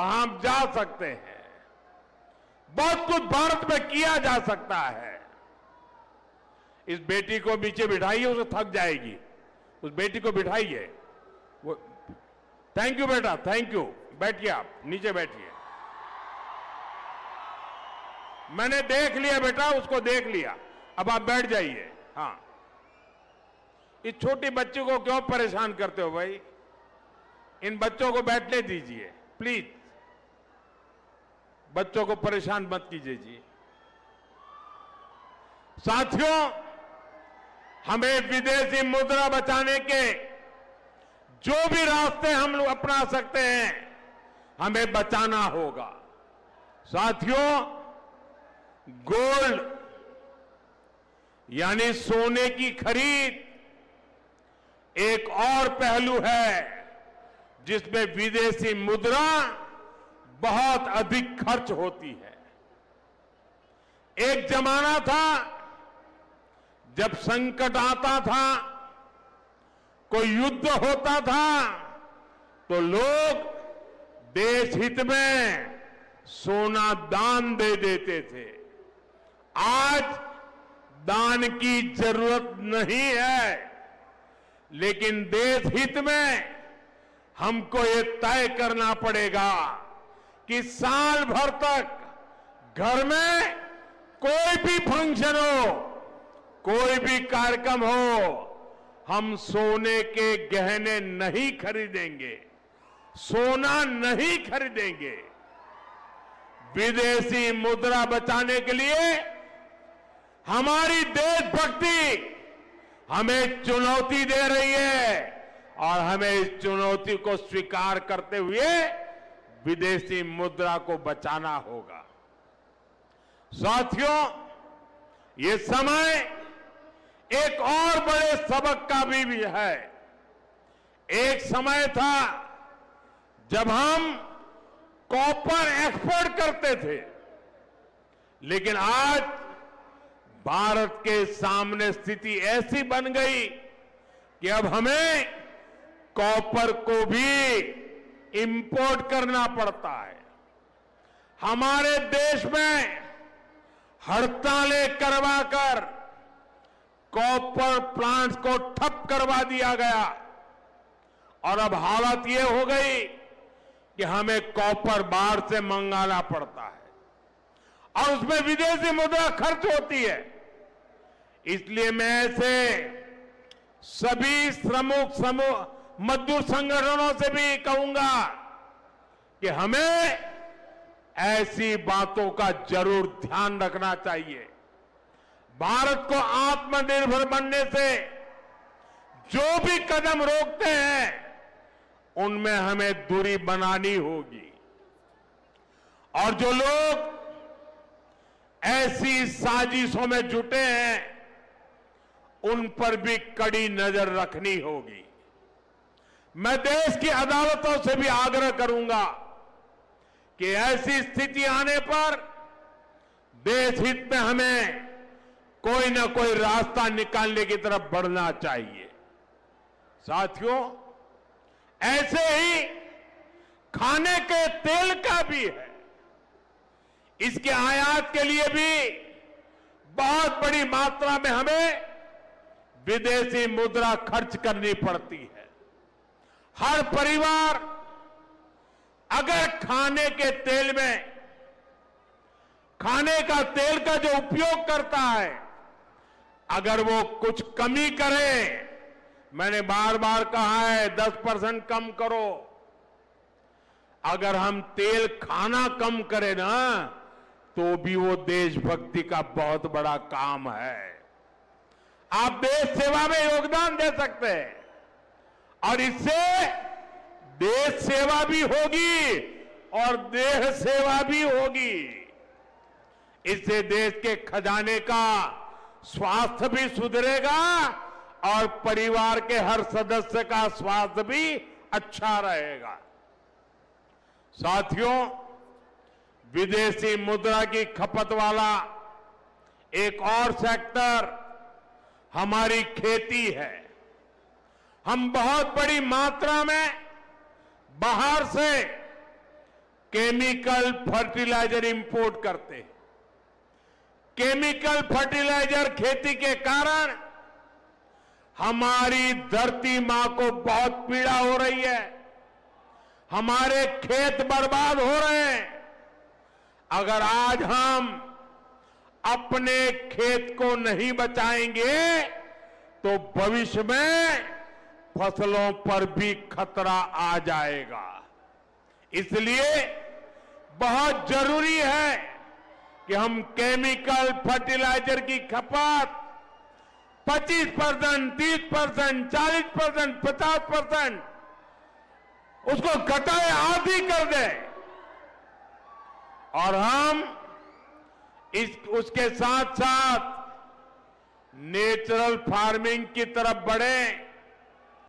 वहां हम जा सकते हैं। बहुत कुछ भारत में किया जा सकता है। इस बेटी को नीचे बिठाइए, उसे थक जाएगी। उस बेटी को बिठाइए। वो थैंक यू बेटा, थैंक यू। बैठिए, आप नीचे बैठिए। मैंने देख लिया बेटा, उसको देख लिया। अब आप बैठ जाइए। हाँ, इस छोटी बच्ची को क्यों परेशान करते हो भाई? इन बच्चों को बैठने दीजिए प्लीज। बच्चों को परेशान मत कीजिए जी। साथियों, हमें विदेशी मुद्रा बचाने के जो भी रास्ते हम लोग अपना सकते हैं, हमें बचाना होगा। साथियों, गोल्ड यानी सोने की खरीद एक और पहलू है जिसमें विदेशी मुद्रा बहुत अधिक खर्च होती है। एक जमाना था जब संकट आता था, कोई युद्ध होता था, तो लोग देश हित में सोना दान दे देते थे। आज दान की जरूरत नहीं है, लेकिन देश हित में हमको ये तय करना पड़ेगा कि साल भर तक घर में कोई भी फंक्शन हो, कोई भी कार्यक्रम हो, हम सोने के गहने नहीं खरीदेंगे, सोना नहीं खरीदेंगे। विदेशी मुद्रा बचाने के लिए हमारी देशभक्ति हमें चुनौती दे रही है और हमें इस चुनौती को स्वीकार करते हुए विदेशी मुद्रा को बचाना होगा। साथियों, ये समय एक और बड़े सबक का भी है। एक समय था जब हम कॉपर एक्सपोर्ट करते थे, लेकिन आज भारत के सामने स्थिति ऐसी बन गई कि अब हमें कॉपर को भी इंपोर्ट करना पड़ता है। हमारे देश में हड़तालें करवाकर कॉपर प्लांट्स को ठप करवा दिया गया और अब हालत ये हो गई कि हमें कॉपर बाहर से मंगाना पड़ता है और उसमें विदेशी मुद्रा खर्च होती है। इसलिए मैं ऐसे सभी मजदूर संगठनों से भी कहूंगा कि हमें ऐसी बातों का जरूर ध्यान रखना चाहिए। भारत को आत्मनिर्भर बनने से जो भी कदम रोकते हैं, उनमें हमें दूरी बनानी होगी और जो लोग ऐसी साजिशों में जुटे हैं, उन पर भी कड़ी नजर रखनी होगी। मैं देश की अदालतों से भी आग्रह करूंगा कि ऐसी स्थिति आने पर देश हित में हमें कोई ना कोई रास्ता निकालने की तरफ बढ़ना चाहिए। साथियों, ऐसे ही खाने के तेल का भी है। इसके आयात के लिए भी बहुत बड़ी मात्रा में हमें विदेशी मुद्रा खर्च करनी पड़ती है। हर परिवार अगर खाने के तेल में, खाने का तेल का जो उपयोग करता है, अगर वो कुछ कमी करे, मैंने बार बार कहा है 10% कम करो। अगर हम तेल खाना कम करें ना, तो भी वो देशभक्ति का बहुत बड़ा काम है। आप देश सेवा में योगदान दे सकते हैं और इससे देश सेवा भी होगी और देह सेवा भी होगी। इससे देश के खजाने का स्वास्थ्य भी सुधरेगा और परिवार के हर सदस्य का स्वास्थ्य भी अच्छा रहेगा। साथियों, विदेशी मुद्रा की खपत वाला एक और सेक्टर हमारी खेती है। हम बहुत बड़ी मात्रा में बाहर से केमिकल फर्टिलाइजर इंपोर्ट करते हैं। केमिकल फर्टिलाइजर खेती के कारण हमारी धरती मां को बहुत पीड़ा हो रही है, हमारे खेत बर्बाद हो रहे हैं। अगर आज हम अपने खेत को नहीं बचाएंगे तो भविष्य में फसलों पर भी खतरा आ जाएगा। इसलिए बहुत जरूरी है कि हम केमिकल फर्टिलाइजर की खपत 25%, 30%, 40%, 50% उसको घटाए, आधी कर दें और हम उसके साथ साथ नेचुरल फार्मिंग की तरफ बढ़ें।